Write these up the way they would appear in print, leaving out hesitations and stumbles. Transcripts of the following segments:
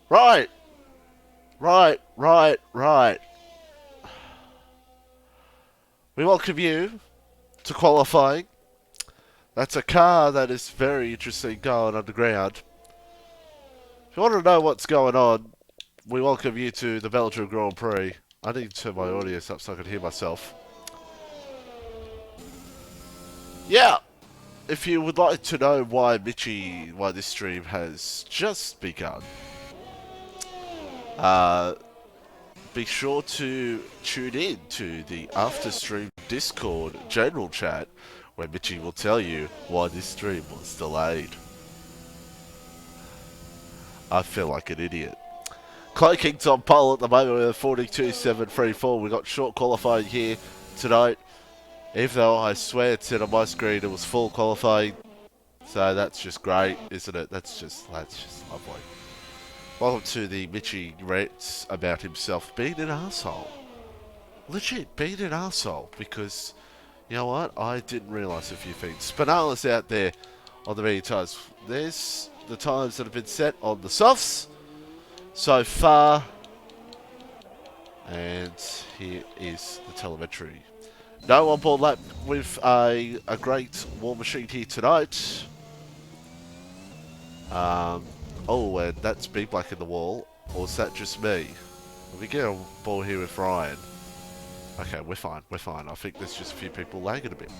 Right. Right. We welcome you to qualifying. That's a car that is very interesting going underground. If you want to know what's going on, we welcome you to the Belgium Grand Prix. I need to turn my audio up so I can hear myself. Yeah, if you would like to know why this stream has just begun, uh, be sure to tune in to the after stream Discord general chat where Mitchie will tell you why this stream was delayed. I feel like an idiot. Cloaking's on pole at the moment with a 42.734. We got short qualifying here tonight. Even though I swear it said on my screen it was full qualifying. So that's just great, isn't it? That's just lovely. Welcome to the Mitchie rants about himself being an arsehole. Legit, being an arsehole. Because, you know what? I didn't realise a few things. Spinala's out there on the many times. There's the times that have been set on the softs so far. And here is the telemetry. No on-board lap with a great war machine here tonight. Oh, and that's B Black in the wall. Or is that just me? Let me get on board here with Ryan. Okay, we're fine. I think there's just a few people lagging a bit.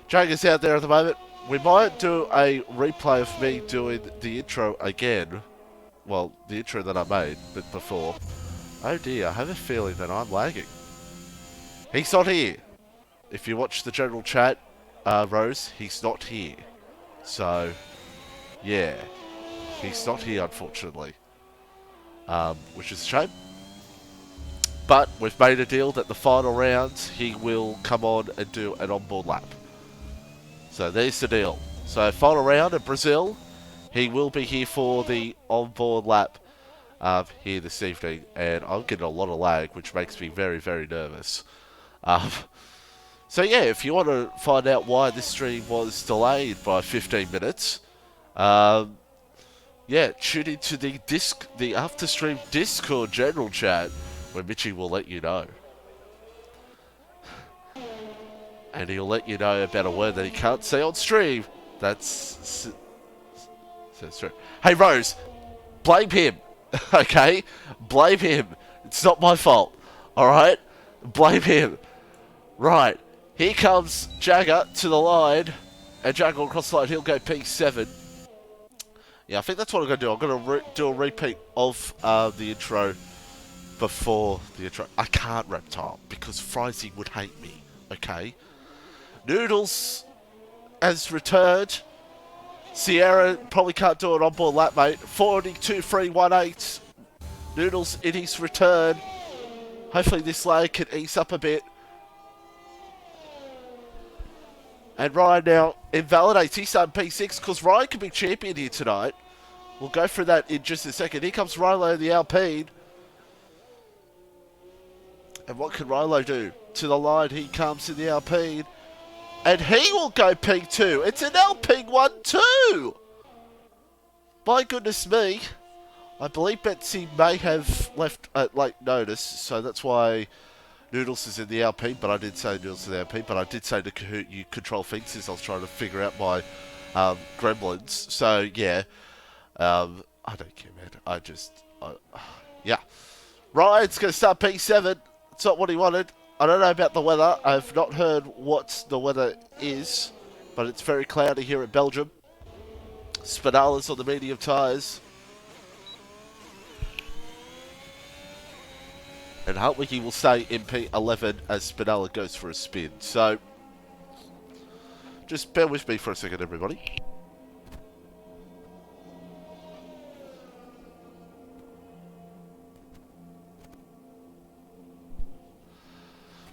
Jager's out there at the moment. We might do a replay of me doing the intro again. Well, the intro that I made but before. Oh dear, I have a feeling that I'm lagging. He's not here. If you watch the general chat, Rose, he's not here. So, yeah. He's not here, unfortunately. Which is a shame. But we've made a deal that the final round, he will come on and do an onboard lap. So there's the deal. So final round in Brazil, he will be here for the onboard lap here this evening. And I'm getting a lot of lag, which makes me very, very nervous. So yeah, if you want to find out why this stream was delayed by 15 minutes, yeah, tune into the after stream Discord general chat where Mitchie will let you know. And he'll let you know about a word that he can't say on stream. That's true. Hey Rose, blame him. Okay? Blame him. It's not my fault. Alright? Blame him. Right. Here comes Jagger to the line. And Jagger will cross the line. He'll go P7. Yeah, I think that's what I'm going to do. I'm going to do a repeat of the intro before the intro. I can't reptile because Frizy would hate me. Okay? Noodles has returned. Sierra probably can't do it on board lap, mate. 42.318. Noodles in his return. Hopefully this lag can ease up a bit. And Ryan now invalidates. He's done P6 because Ryan can be champion here tonight. We'll go through that in just a second. Here comes Rilo in the Alpine. And what can Rilo do? To the line he comes in the Alpine. And he will go P2. It's an Alpine 1-2. My goodness me. I believe Betsy may have left at late notice. So that's why Noodles is in the Alpine. But I did say Noodles in the Alpine. But I did say to Kahoot you control things since I was trying to figure out my gremlins. So yeah. I don't care, man. Yeah. Ryan's going to start P7. It's not what he wanted. I don't know about the weather. I've not heard what the weather is, but it's very cloudy here in Belgium. Spinala's on the medium tyres. And Hartwickie will stay in P11 as Spinala goes for a spin. So, just bear with me for a second, everybody.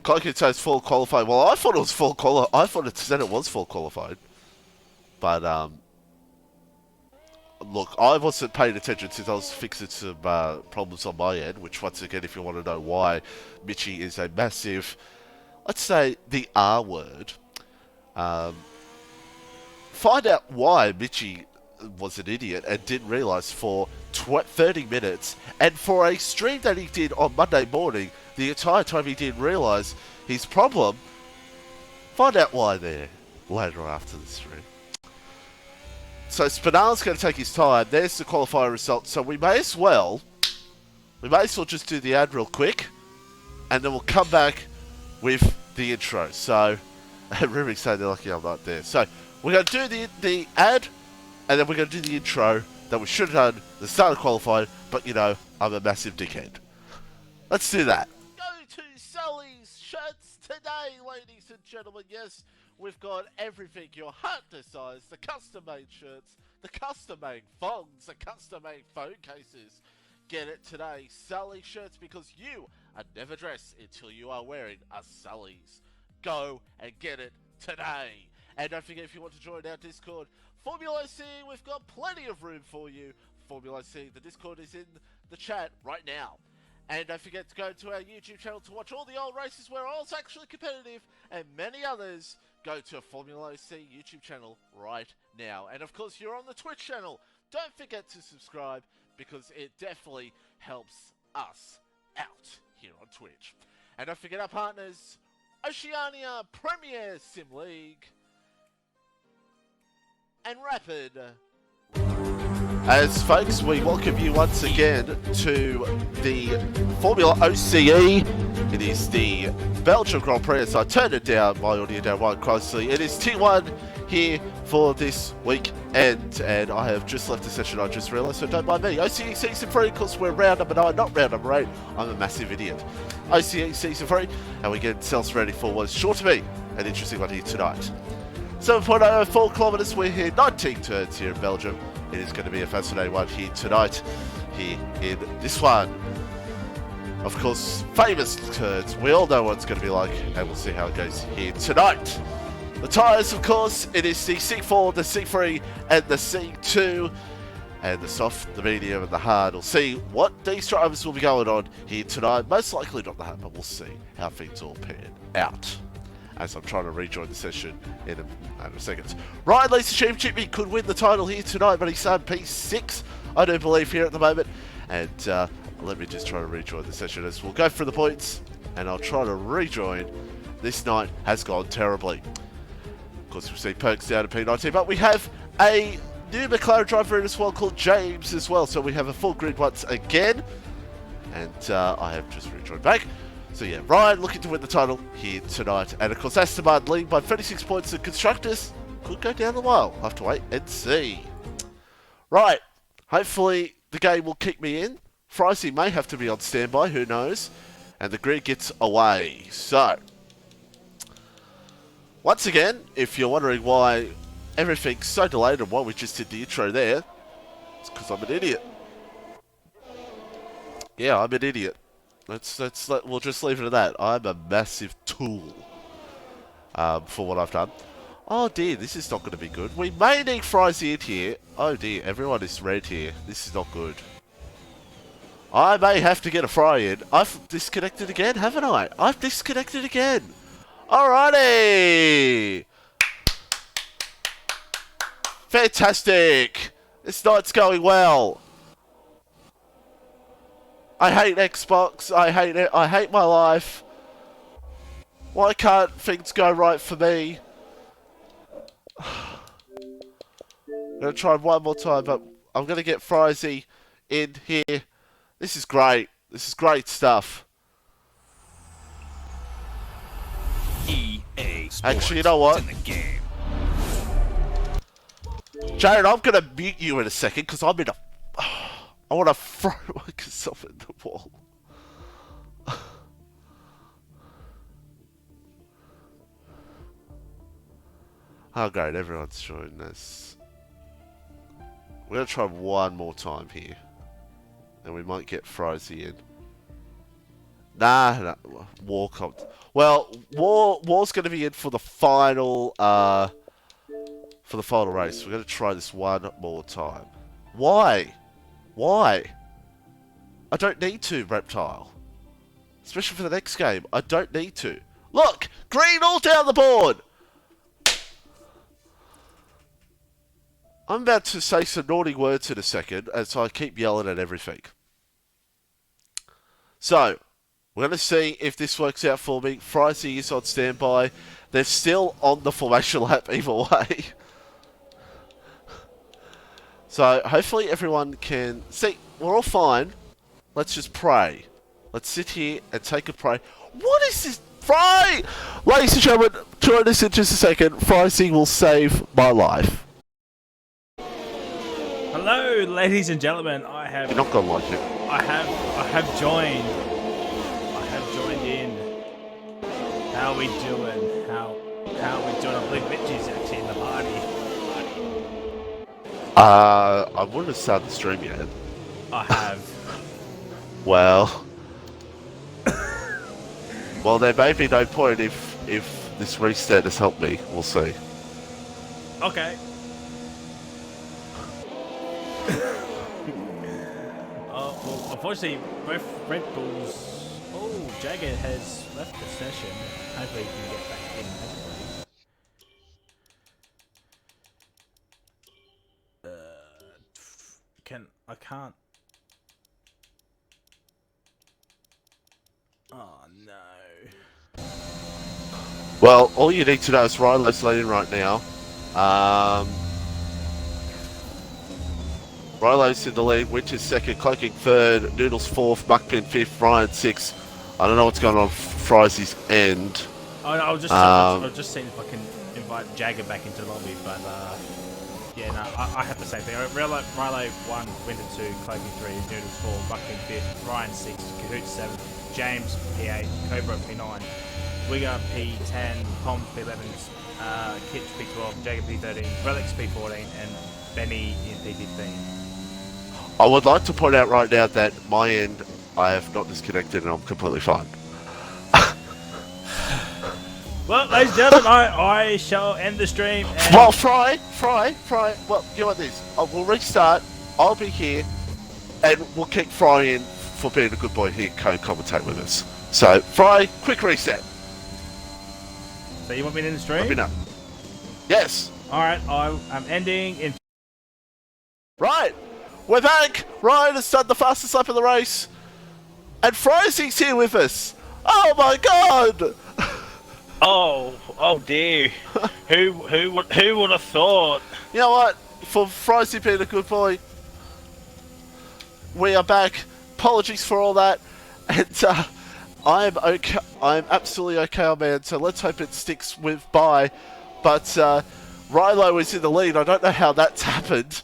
Cloaking says full qualified. Well, I thought it was full qualified. I thought it said it was full qualified. But, look, I wasn't paying attention since I was fixing some problems on my end, which, once again, if you want to know why Mitchie is a massive, let's say, the R word, find out why Mitchie was an idiot and didn't realise for 30 minutes, and for a stream that he did on Monday morning, the entire time he didn't realise his problem. Find out why there later after the stream. So Spinala's going to take his time. There's the qualifier result. So we may as well just do the ad real quick, and then we'll come back with the intro. So Rubik's saying they're lucky I'm not there. So we're going to do the ad, and then we're going to do the intro that we should have done at the start of qualifying, but you know, I'm a massive dickhead. Let's do that. Go to Sully's Shirts today, ladies and gentlemen. Yes, we've got everything your heart desires. The custom-made shirts, the custom-made thongs, the custom-made phone cases. Get it today. Sully Shirts, because you are never dressed until you are wearing a Sully's. Go and get it today. And don't forget, if you want to join our Discord, FormulaOCE, we've got plenty of room for you. FormulaOCE, the Discord is in the chat right now. And don't forget to go to our YouTube channel to watch all the old races where I was actually competitive, and many others. Go to a FormulaOCE YouTube channel right now. And of course, you're on the Twitch channel. Don't forget to subscribe, because it definitely helps us out here on Twitch. And don't forget our partners, Oceania, Premier Sim League, and Rapid. As folks, we welcome you once again to the FormulaOCE. It is the Belgium Grand Prix, so I turned it down, my audio down right closely. It is T1 here for this weekend, and I have just left the session, I just realised, so don't mind me. OCE Season 3, because we're round number 9, not round number 8. I'm a massive idiot. OCE Season 3, and we get ourselves ready for what is sure to be an interesting one here tonight. 7.04 kilometres, we're here 19 turns here in Belgium. It is going to be a fascinating one here tonight, here in this one. Of course, famous turns, we all know what it's going to be like, and we'll see how it goes here tonight. The tyres, of course, it is the C4, the C3, and the C2. And the soft, the medium, and the hard. We'll see what these drivers will be going on here tonight. Most likely not the hard, but we'll see how things all pan out. As I'm trying to rejoin the session in a second. Ryan Lee's Championship, he could win the title here tonight, but he's on P6, I do believe, here at the moment. And let me just try to rejoin the session as we'll go through the points, and I'll try to rejoin. This night has gone terribly. Of course, we've seen Perks down at P19, but we have a new McLaren driver in as well called James as well. So we have a full grid once again. And I have just rejoined back. So yeah, Ryan looking to win the title here tonight. And of course, Aston Martin leading by 36 points. The constructors could go down the wire. We'll have to wait and see. Right, hopefully the game will keep me in. Frizy may have to be on standby, who knows. And the grid gets away. So, once again, if you're wondering why everything's so delayed and why we just did the intro there, it's because I'm an idiot. Yeah, I'm an idiot. We'll just leave it at that. I'm a massive tool for what I've done. Oh dear, this is not going to be good. We may need Frizy in here. Oh dear, everyone is red here. This is not good. I may have to get a fry in. I've disconnected again, haven't I? I've disconnected again. Alrighty. Fantastic. This night's going well. I hate Xbox. I hate it. I hate my life. Why can't things go right for me? I'm going to try one more time, but I'm going to get Frizy in here. This is great. This is great stuff. EA Sports. Actually, you know what? In the game. Jared, I'm going to mute you in a second because I'm in a... I want to throw myself in the wall. Oh great, everyone's joining us. We're going to try one more time here. And we might get Frizy in. Nah, War comes. Well, War's going to be in for the final race. We're going to try this one more time. Why? Why? I don't need to, Reptile. Especially for the next game. I don't need to. Look! Green all down the board! I'm about to say some naughty words in a second, and so I keep yelling at everything. So, we're going to see if this works out for me. Frizy is on standby. They're still on the formation lap either way. So, hopefully everyone can... See, we're all fine. Let's just pray. Let's sit here and take a pray. What is this? Fry! Ladies and gentlemen, join us in just a second. Frizy will save my life. Hello, ladies and gentlemen. I have. You're not gonna like it. I have joined. I have joined in. How are we doing? How are we doing? I believe Mitch is actually in the party. I wouldn't have started the stream yet. I have. Well. Well, there may be no point if this reset has helped me. We'll see. Okay. Well, unfortunately, both Red Bulls. Oh, Jagger has left the session. Hopefully, he can get back in. Hopefully. I can't. Oh no. Well, all you need to know is Rylo's leading right now. Rylo's in the lead, Winch is second, Cloaking third, Noodles fourth, Muckpin fifth, Ryan sixth. I don't know what's going on Frizy's end. I'll just see if I can invite Jagger back into the lobby, but yeah, no, I have the same thing. Rilo 1, Winter 2, Cloaking 3, Noodles 4, Muckpin 5th, Ryan 6, Kahoot 7, James P8, Cobra P9, Wigger P10, Pom P11, Kitch P12, Jagger P13, Relics P14, and Benny in P15. I would like to point out right now that my end, I have not disconnected and I'm completely fine. Well, ladies and gentlemen, I shall end the stream. And well, Fry. Well, you know what this? We'll restart. I'll be here, and we'll kick Fry in for being a good boy here, co-commentate with us. So, Fry, quick reset. So you want me to end the stream? Let me know. Yes. All right, I'm ending in. Right, we're back. Ryan has done the fastest lap of the race, and Frizy's here with us. Oh my God! Oh dear. Who would have thought? You know what? For Frizy being a good boy, we are back. Apologies for all that, and I'm okay. I'm absolutely okay, man. So let's hope it sticks with by. But Rilo is in the lead. I don't know how that's happened.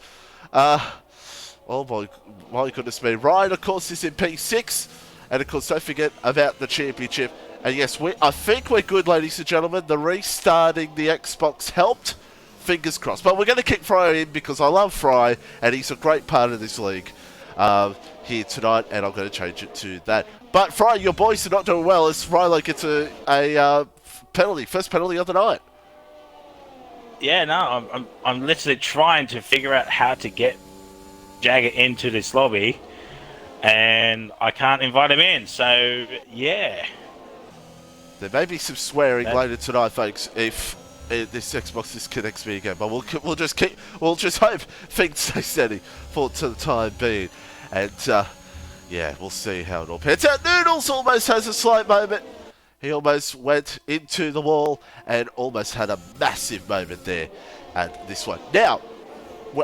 Oh my goodness me. Ryan, of course, is in P6, and of course, don't forget about the championship. And yes, I think we're good, ladies and gentlemen. The restarting the Xbox helped. Fingers crossed. But we're going to kick Fry in because I love Fry, and he's a great part of this league here tonight, and I'm going to change it to that. But Fry, your boys are not doing well as Rilo gets a penalty, first penalty of the night. Yeah, no, I'm literally trying to figure out how to get Jagger into this lobby, and I can't invite him in. So yeah. There may be some swearing later tonight, folks, if this Xbox disconnects me again. But we'll just hope things stay steady for the time being, and yeah, we'll see how it all pans out. Noodles almost has a slight moment. He almost went into the wall and almost had a massive moment there at this one. Now,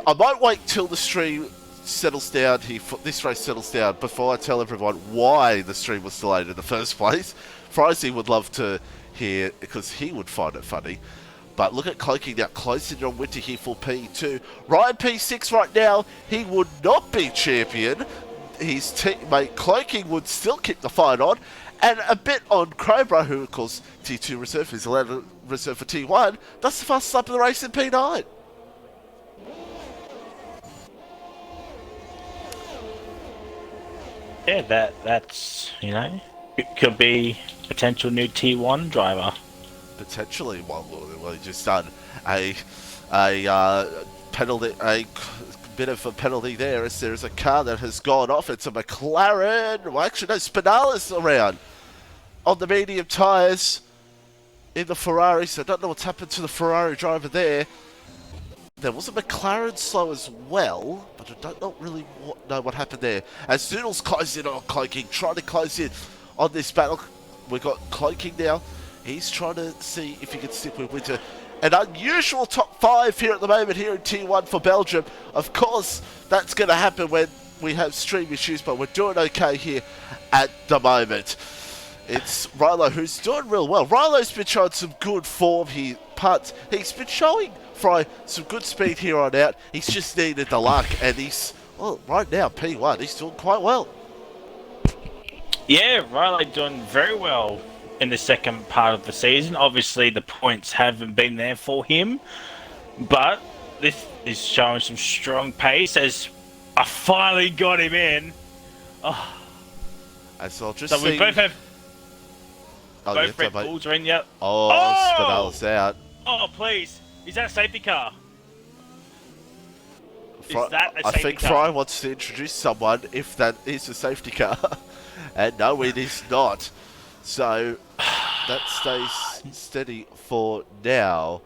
I might wait till the stream settles down here, this race settles down, before I tell everyone why the stream was delayed in the first place. Frizy would love to hear, because he would find it funny. But look at Cloaking now, closing on Winter here for P2. Ryan P6 right now, he would not be champion. His teammate Cloaking would still keep the fight on. And a bit on Cobra, who of course T2 reserve is allowed to reserve for T1. That's the fastest lap of the race in P9. Yeah, that's, you know, it could be potential new T1 driver. Potentially, well, he just done a penalty, a bit of a penalty there, as there's a car that has gone off. It's a McLaren. Well, actually, no, Spinala's around on the medium tyres in the Ferrari, so I don't know what's happened to the Ferrari driver there. there was a McLaren slow as well, but I don't not really know what happened there. As Noodles closes in on Cloaking, trying to close in on this battle. We've got Cloaking now. He's trying to see if he can stick with Winter. An unusual top 5 here at the moment here in Tier 1 for Belgium. Of course, that's going to happen when we have stream issues, but we're doing okay here at the moment. It's Rilo who's doing real well. Rilo's been showing some good form here, but he's been showing Fry some good speed here on out. He's just needed the luck, and he's, well, right now, P1, he's doing quite well. Yeah, Riley doing very well in the second part of the season. Obviously, the points haven't been there for him, but this is showing some strong pace as I finally got him in. Oh. And so I'll just so we both have both Red mate. Bulls are in yet. Oh, Spinell's out. Oh, please. Is that a safety car? Fry, is that a I safety think car? Fry wants to introduce someone if that is a safety car. And no, it is not. So that stays steady for now.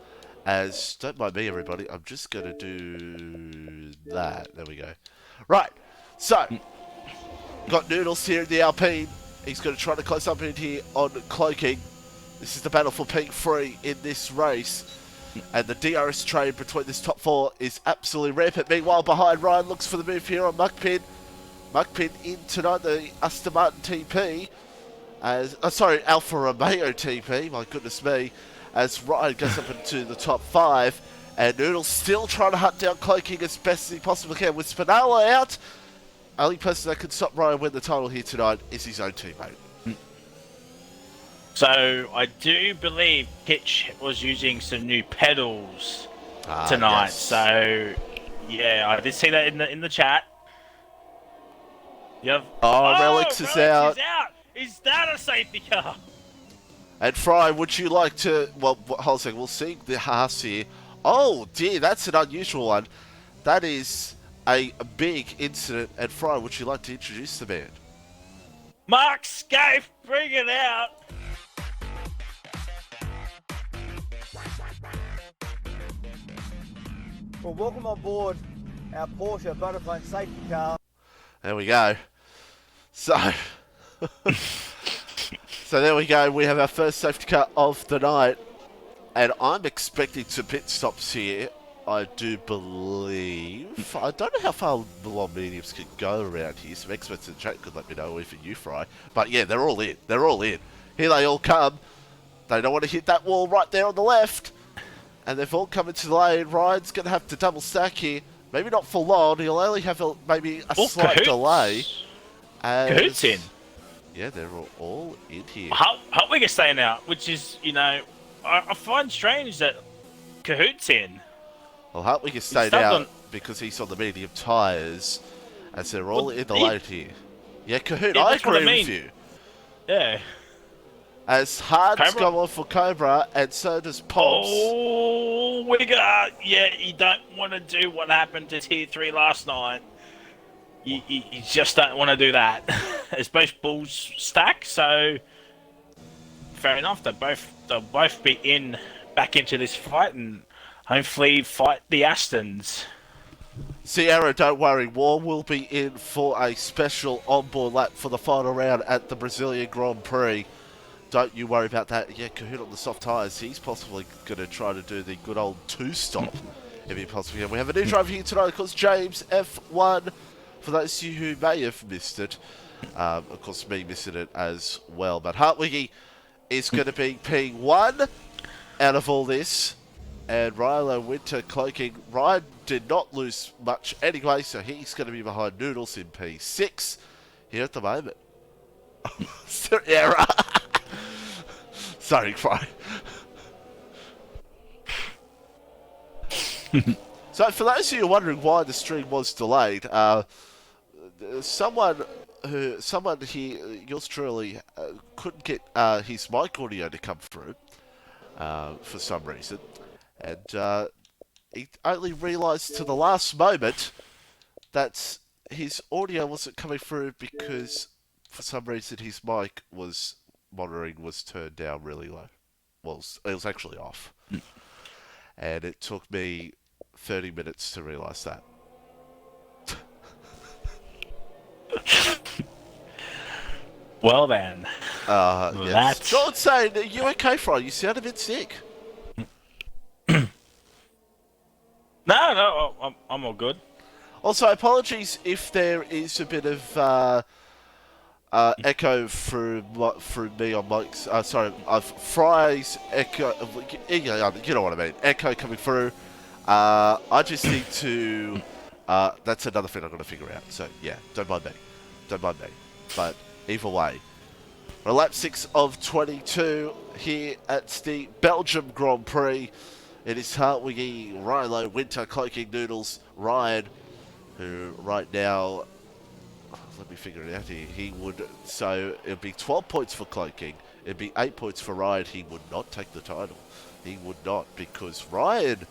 As, don't mind me everybody, I'm just going to do that. There we go. Right, so, got Noodles here in the Alpine. He's going to try to close up in here on Cloaking. This is the battle for P3 in this race. And the DRS trade between this top 4 is absolutely rampant. Meanwhile, behind, Ryan looks for the move here on Muckpin. Muckpin in tonight, the Aston Martin TP. As Alfa Romeo TP, my goodness me. As Ryan goes up into the top 5. And Noodle's still trying to hunt down Cloaking as best as he possibly can. With Spinella out, only person that can stop Ryan win the title here tonight is his own teammate. So I do believe Pitch was using some new pedals tonight. Yes. So yeah, I did see that in the chat. Yep. Relics is out. Is that a safety car? And Fry, would you like to... Well, hold on a second. We'll see the Haas here. Oh, dear. That's an unusual one. That is a big incident. And Fry, would you like to introduce the man? Mark Scaife, bring it out. Well, welcome on board our Porsche Vodafone safety car. There we go. So... So there we go, we have our first safety car of the night, and I'm expecting some pit stops here, I do believe. I don't know how far the long mediums can go around here, some experts in the chat could let me know, even you, Fry. But yeah, they're all in, they're all in. Here they all come, they don't want to hit that wall right there on the left, and they've all come into the lane. Ryan's going to have to double stack here, maybe not full on, he'll only have maybe a slight delay. Cahoot's in. Yeah, they're all in here. Hotwig is staying out, which is, you know, I find strange that Cahoot's in. Well, Hartwig has stayed out because he's on the medium tyres, as they're all in the lane here. Yeah, Cahoot, I agree with you. Yeah. As Hard's gone on for Cobra, and so does Pops. Oh, Wigger! Yeah, you don't want to do what happened to Tier 3 last night. You just don't want to do that. It's both bulls stack, so fair enough. They'll both be back into this fight and hopefully fight the Astons. Sierra, don't worry. War will be in for a special onboard lap for the final round at the Brazilian Grand Prix. Don't you worry about that. Yeah, Cahoot on the soft tyres. He's possibly going to try to do the good old two-stop if he possibly can. We have a new driver here tonight, of course, James F1. For those of you who may have missed it, of course, me missing it as well. But Hartwiggy is going to be P1 out of all this. And Rilo Winter Cloaking. Ryan did not lose much anyway, so he's going to be behind Noodles in P6 here at the moment. Error. Sorry, Fry. So for those of you wondering why the stream was delayed, someone here, yours truly, couldn't get his mic audio to come through for some reason, and he only realised to the last moment that his audio wasn't coming through because for some reason his mic monitoring was turned down really low. Well, it was actually off, and it took me 30 minutes to realise that. Well then. Yes. That's... George saying, are you okay, Fry? You sound a bit sick. No, I'm all good. Also, apologies if there is a bit of echo through me on Mike's. Fry's echo. You know what I mean. Echo coming through. I just need to. That's another thing I've got to figure out. So yeah, don't mind me. Don't mind me. But either way, we're lap 6 of 22 here at the Belgium Grand Prix. It is Hartwiggy, Rilo, Winter, Cloaking Noodles, Ryan, who right now, let me figure it out here, he would, so it would be 12 points for Cloaking, it would be 8 points for Ryan. He would not take the title. He would not, because Ryan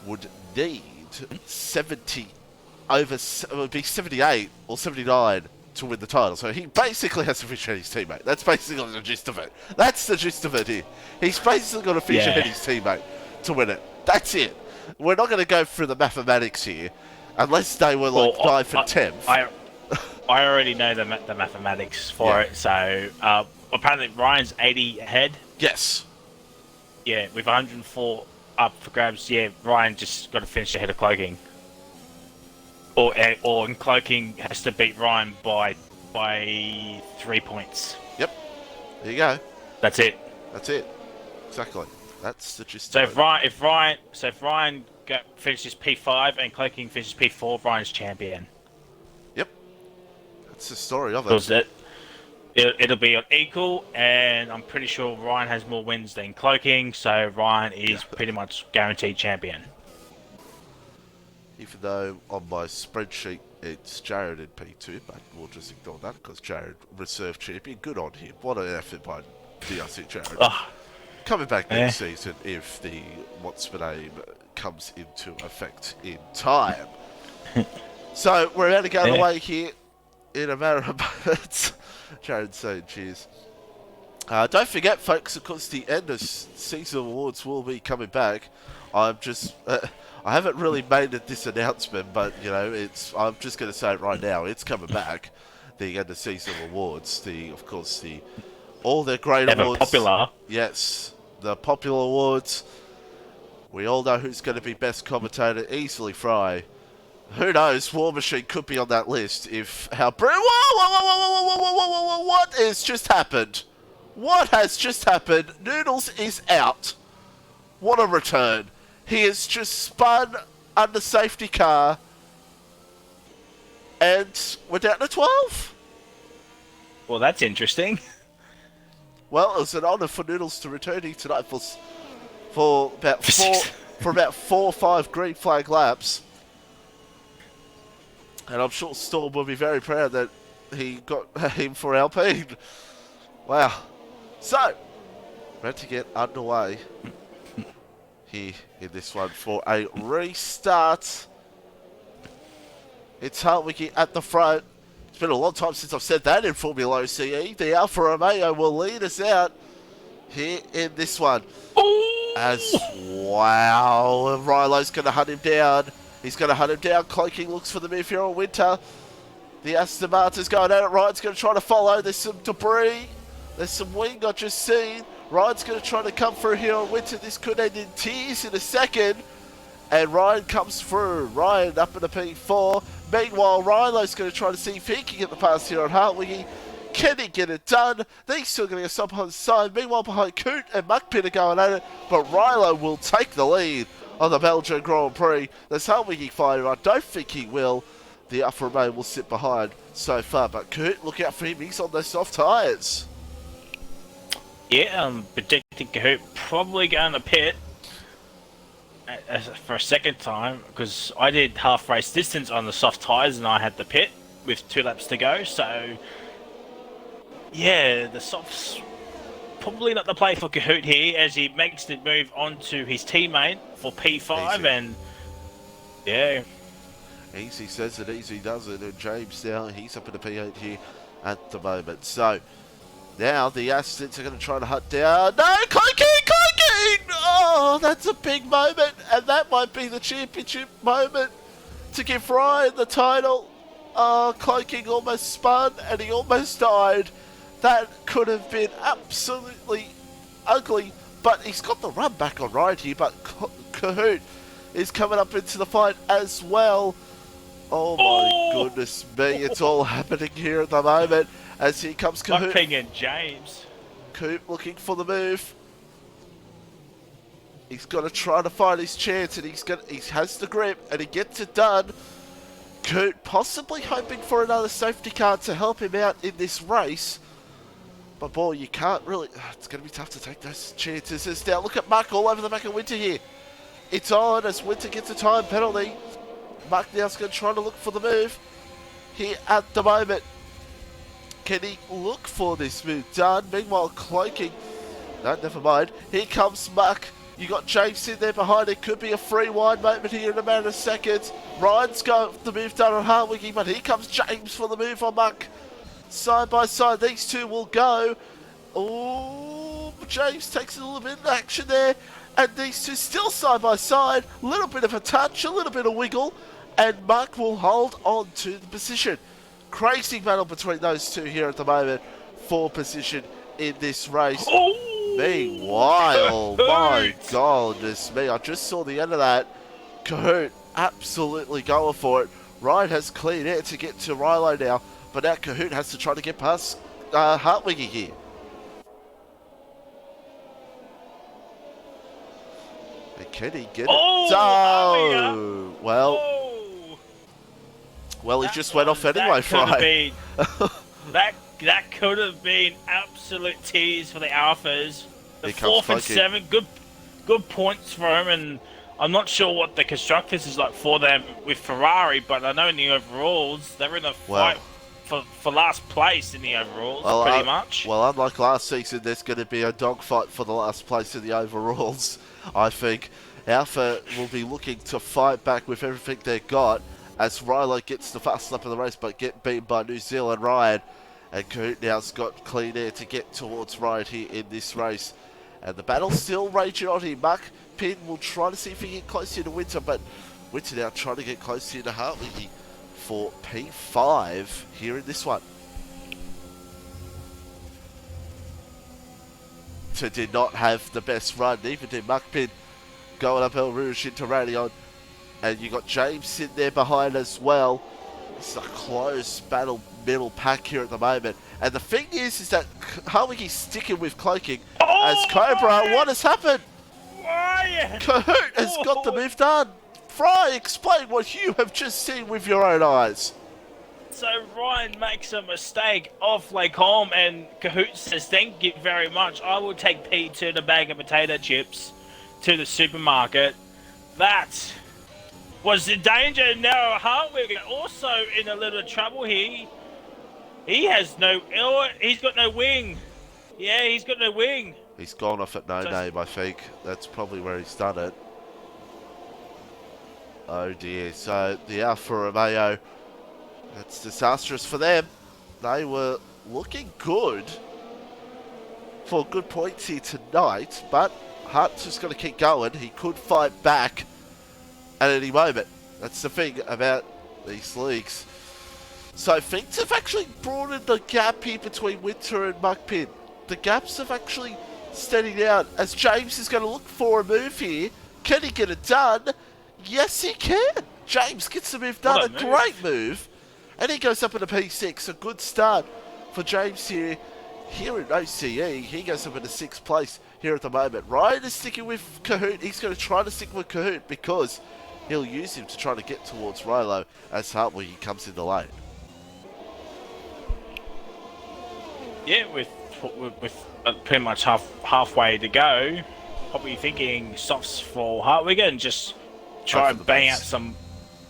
would need 70, it would be 78 or 79 to win the title. So he basically has to finish ahead of his teammate. That's basically the gist of it. That's the gist of it here. He's basically got to finish ahead of his teammate to win it. That's it. We're not going to go through the mathematics here, unless they were like 9 for 10th. I already know the mathematics for it. So apparently Ryan's 80 ahead. Yes. Yeah, with 104 up for grabs. Yeah, Ryan just got to finish ahead of Cloaking. Or Cloaking has to beat Ryan by 3 points. Yep. There you go. That's it. That's it. Exactly. That's the gist. So if Ryan finishes P5 and Cloaking finishes P4, Ryan's champion. Yep. That's the story of it. It'll be on equal, and I'm pretty sure Ryan has more wins than Cloaking, so Ryan is pretty much guaranteed champion. Even though on my spreadsheet it's Jared in P2, but we'll just ignore that because Jared, reserve champion, good on him. What an effort by DRC Jared. Coming back next season if the What's My Name comes into effect in time. So we're about to go away here in a matter of moments. Jared saying cheers. Don't forget, folks, of course, the end of season awards will be coming back. I'm just... I haven't really made this announcement, but, you know, I'm just going to say it right now. It's coming back. The end of season awards. All the great awards. Popular. Yes. The popular awards. We all know who's going to be best commentator. Easily Fry. Who knows? War Machine could be on that list if how... Whoa! What has just happened? What has just happened? Noodles is out. What a return. He has just spun under safety car. And we're down to 12. Well, that's interesting. Well, it was an honour for Noodles to return here tonight for about 4 or 5 green flag laps. And I'm sure Storm will be very proud that he got him for Alpine. Wow. So, ready to get underway here in this one for a restart. It's Hartwiggy at the front. It's been a long time since I've said that in FormulaOCE. The Alfa Romeo will lead us out here in this one. Wow, Rilo's going to hunt him down. He's going to hunt him down. Cloaking looks for the move here on Winter. The Aston Martin's going at it. Ryan's going to try to follow. There's some debris. There's some wing I've just seen. Ryan's going to try to come through here on Winter. This could end in tears in a second. And Ryan comes through. Ryan up in the P4. Meanwhile, Rilo's going to try to see if he can get the pass here on Hartwiggy. Can he get it done? They're still going to get some on the side. Meanwhile, behind Coot and Muckpit are going at it. But Rilo will take the lead on the Belgian Grand Prix. There's Hartwiggy fighting. I don't think he will. The Alfa Romeo will sit behind so far. But Coot, look out for him. He's on those soft tyres. Yeah, I'm predicting Kahoot probably going to pit for a second time because I did half race distance on the soft tyres and I had the pit with 2 laps to go. So, yeah, the softs probably not the play for Kahoot here as he makes the move onto his teammate for P5 easy. And yeah. Easy says it, easy does it. And James now, he's up in the P8 here at the moment. So, now the Astons are going to try to hunt down. No, Cloaking! Oh, that's a big moment and that might be the championship moment to give Ryan the title. Cloaking almost spun, and he almost died. That could have been absolutely ugly, but he's got the run back on Ryan here, but Kahoot is coming up into the fight as well. Oh my goodness me, it's all happening here at the moment as here comes Kahoot. Buckping and James. Coop looking for the move. He's got to try to find his chance, and he has the grip, and he gets it done. Coop possibly hoping for another safety car to help him out in this race. But boy, you can't really... It's going to be tough to take those chances. Now look at Muck all over the back of Winter here. It's on as Winter gets a time penalty. Muck now's going to try to look for the move here at the moment. Can he look for this move done? Meanwhile, Cloaking... No, never mind. Here comes Muck. You got James in there behind. It could be a free wide moment here in a matter of seconds. Ryan's got the move done on Hartwiggy, but here comes James for the move on Muck. Side by side, these two will go. Oh, James takes a little bit of action there. And these two still side by side. A little bit of a touch, a little bit of wiggle. And Muck will hold on to the position. Crazy battle between those two here at the moment for position in this race. Oh! Meanwhile, my goodness me, I just saw the end of that. Kahoot absolutely going for it. Ryan has clean air to get to Rilo now, but now Kahoot has to try to get past Hartwiggy here. And can he get it? Oh! Well, he just went off anyway, Fry. That could have been absolute tears for the Alphas. The Here comes 4th and 7, good points for him, and I'm not sure what the constructors is like for them with Ferrari, but I know in the overalls they're in a fight for last place in the overalls, pretty much. Well, unlike last season, there's going to be a dogfight for the last place in the overalls. I think Alpha will be looking to fight back with everything they've got as Rilo gets the fast lap of the race, but get beaten by New Zealand Ryan. And Kahoot now's got clean air to get towards Ryan here in this race. And the battle's still raging on here. Muck Pin will try to see if he can get closer to Winter, but Winter now trying to get closer to Hartley for P5 here in this one. Winter did not have the best run, neither did Muck Pin going up El Rouge into Radion. And you got James sitting there behind as well. It's a close battle middle pack here at the moment. And the thing is that Hartwiggy's sticking with Cloaking as Cobra. What has happened? Why? Kahoot has got the move done. Fry, explain what you have just seen with your own eyes. So Ryan makes a mistake off Lake Holm, and Kahoot says, "Thank you very much. I will take P2 the bag of potato chips to the supermarket." That was the danger. Now Hartwig also in a little trouble here. He's got no wing. Yeah, he's got no wing. He's gone off at no name, I think. That's probably where he's done it. Oh dear. So the Alfa Romeo, that's disastrous for them. They were looking good for good points here tonight, but Hart's just going to keep going. He could fight back at any moment. That's the thing about these leagues. So things have actually broadened the gap here between Winter and Muckpin. The gaps have actually steadied out as James is going to look for a move here. Can he get it done? Yes, he can. James gets the move done. A great move. And he goes up in a P6. A good start for James here. Here in OCE, he goes up in a 6th place here at the moment. Ryan is sticking with Kahoot. He's going to try to stick with Kahoot because he'll use him to try to get towards Rilo as Hartwig comes in the lane. Yeah, with pretty much halfway to go, probably thinking softs for Hartwig and just try and bang out some,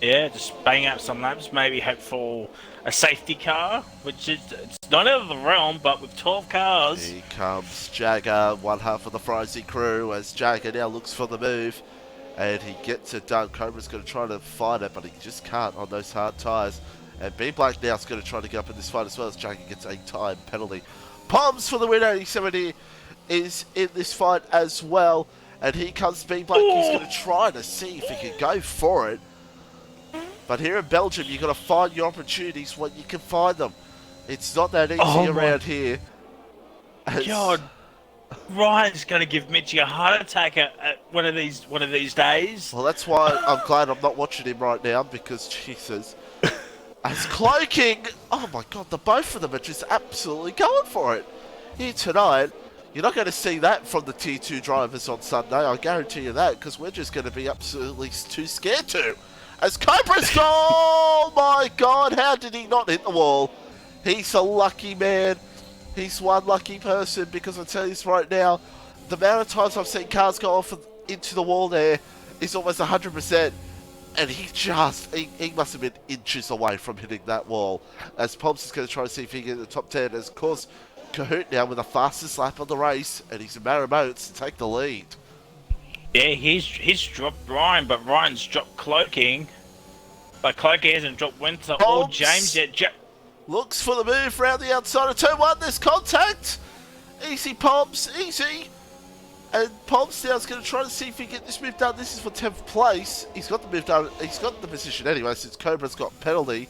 just bang out some laps. Maybe hope for a safety car, which is it's not out of the realm, but with 12 cars. Here comes Jagger, one half of the Frizy crew, as Jagger now looks for the move, and he gets it done. Cobra's going to try to find it, but he just can't on those hard tyres. And B Black now is going to try to get up in this fight as well as Jagger gets a time penalty. Palms for the win. 87 is in this fight as well And here comes Speedbike. He's going to try to see if he can go for it. But here in Belgium, you've got to find your opportunities when you can find them. It's not that easy around here. God, Ryan's going to give Mitchie a heart attack at one of these days. Well, that's why I'm glad I'm not watching him right now, because Jesus. As Cloaking, oh my God, the both of them are just absolutely going for it. Here tonight, you're not going to see that from the Tier 2 drivers on Sunday, I guarantee you that, because we're just going to be absolutely too scared to. As Cobra's gone, oh my God, how did he not hit the wall? He's a lucky man. He's one lucky person, because I tell you this right now, the amount of times I've seen cars go off into the wall there is almost 100%. And he must have been inches away from hitting that wall. As Pomps is going to try to see if he can get in the top 10. As of course, Kahoot now with the fastest lap of the race, and he's in Maramotes to take the lead. Yeah, he's dropped Ryan, but Ryan's dropped Cloaking. But Cloaking hasn't dropped Winter or James yet. Looks for the move round the outside of turn 1. There's contact. Easy, Pomps, easy. And Pomps now is going to try to see if he can get this move done. This is for 10th place. He's got the move done. He's got the position anyway, since Cobra's got penalty.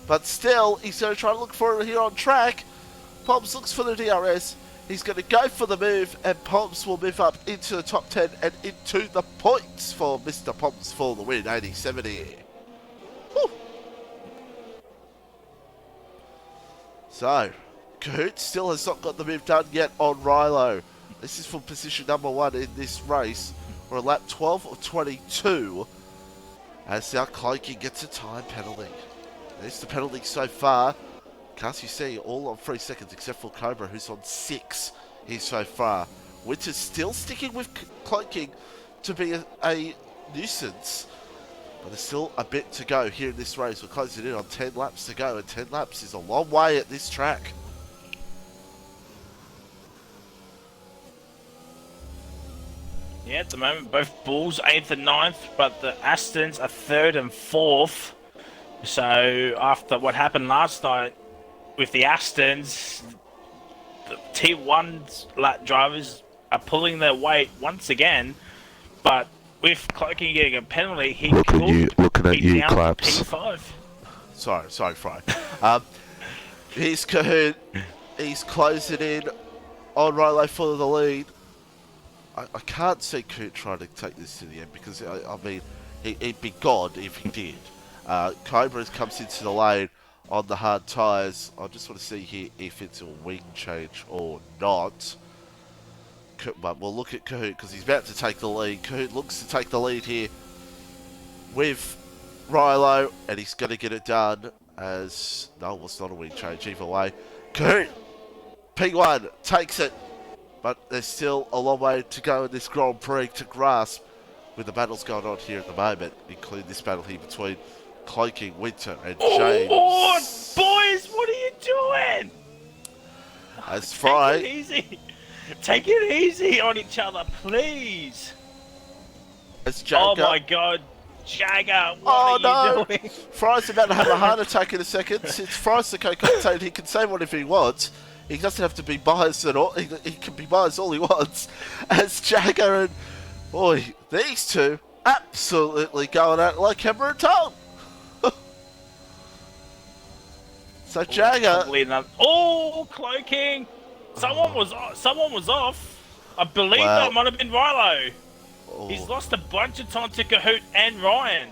But still, he's going to try to look for it here on track. Pomps looks for the DRS. He's going to go for the move, and Pomps will move up into the top 10 and into the points for Mr. Pomps for the win, 80-70. Woo. So, Kahoot still has not got the move done yet on Rilo. This is for position number 1 in this race. We're at lap 12 of 22. As now Cloaking gets a time penalty. There's the penalty so far. Can't you see, all on 3 seconds except for Cobra, who's on 6 here so far. Winter's still sticking with Cloaking to be a nuisance. But there's still a bit to go here in this race. We're closing in on 10 laps to go, and 10 laps is a long way at this track. Yeah, at the moment, both Bulls 8th and 9th, but the Astons are 3rd and 4th. So, after what happened last night with the Astons, the Tier 1 drivers are pulling their weight once again, but with Cloaking getting a penalty, he looking at you, Claps. P5. Sorry, Fry. Here's Kahoot. He's closing in on Rilo for the lead. I can't see Kahoot trying to take this to the end, because, I mean, he'd be God if he did. Cobra comes into the lane on the hard tyres. I just want to see here if it's a wing change or not. But we'll look at Kahoot, because he's about to take the lead. Kahoot looks to take the lead here with Rilo, and he's going to get it done as... No, well, it's not a wing change either way. Kahoot, P1, takes it. But there's still a long way to go in this Grand Prix to grasp with the battles going on here at the moment, including this battle here between Cloaking, Winter, and James. Oh, boys, what are you doing? As Fry... Take it easy on each other, please. As Jagger... Oh my God, Jagger, what are you doing? Fry's about to have a heart attack in a second. Since Fry's the co-commentator, he can say whatever he wants. He doesn't have to be biased at all. He can be biased all he wants. As Jagger and... Boy, these two absolutely going at it like hammer and tongue. So Jagger... Oh, Cloaking! Someone was off. I believe that might have been Rilo. Oh. He's lost a bunch of time to Kahoot and Ryan.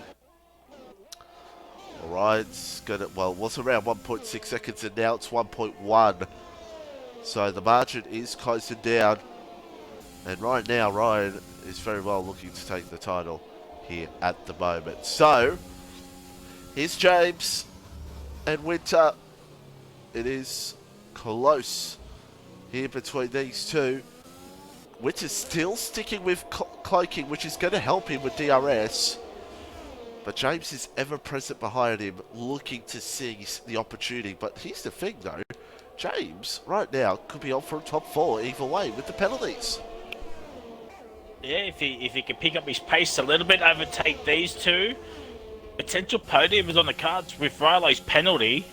Well, Ryan's got it. Well, it was around 1.6 seconds, and now it's 1.1. So the margin is closing down. And right now, Ryan is very well looking to take the title here at the moment. So, here's James and Winter. It is close here between these two. Winter's still sticking with Cloaking, which is going to help him with DRS. But James is ever present behind him, looking to seize the opportunity. But here's the thing, though. James, right now, could be on for a top 4 either way with the penalties. Yeah, if he can pick up his pace a little bit, overtake these two, potential podium is on the cards with Rilo's penalty.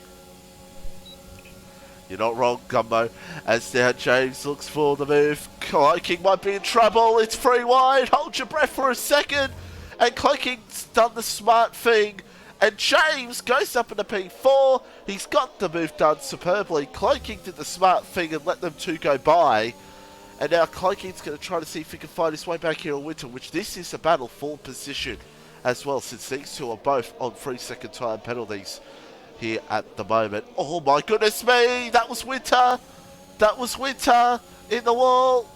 You're not wrong, Gumbo. As now James looks for the move. Cloaking might be in trouble. It's free wide. Hold your breath for a second. And Cloaking's done the smart thing. And James goes up in the P4. He's got the move done superbly. Cloaking did the smart thing and let them two go by. And now Cloaking's going to try to see if he can find his way back here on Winter, which this is a battle for position as well, since these two are both on 3-second time penalties here at the moment. Oh my goodness me! That was Winter! That was Winter in the wall!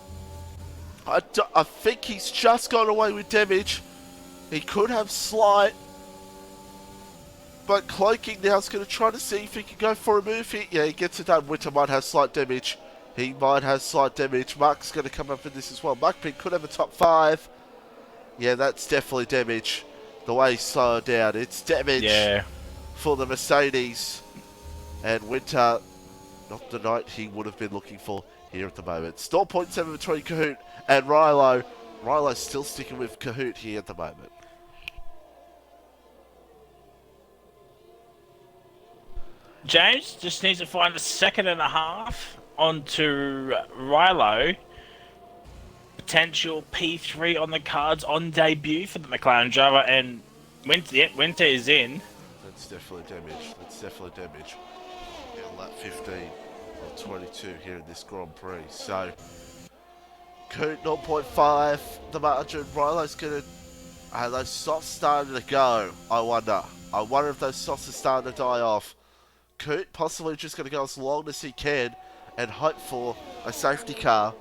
I think he's just gone away with damage. He could have slight. But Cloaking now is going to try to see if he can go for a move here. Yeah, he gets it done. Winter might have slight damage. He might have slight damage. Mark's going to come up in this as well. Mark Pink could have a top 5. Yeah, that's definitely damage. The way he's slowed down. It's damage for the Mercedes. And Winter, not the night he would have been looking for here at the moment. Still 0.7 between Kahoot and Rilo. Rilo's still sticking with Kahoot here at the moment. James just needs to find a second and a half onto Rilo. Potential P3 on the cards on debut for the McLaren driver, and Winter is in. That's definitely damage. That's definitely damage. Yeah, lap 15 or 22 here in this Grand Prix. So, Coot 0.5, the margin. Rilo's going to... Are those softs starting to go? I wonder. I wonder if those softs are starting to die off. Coot possibly just going to go as long as he can and hope for a safety car.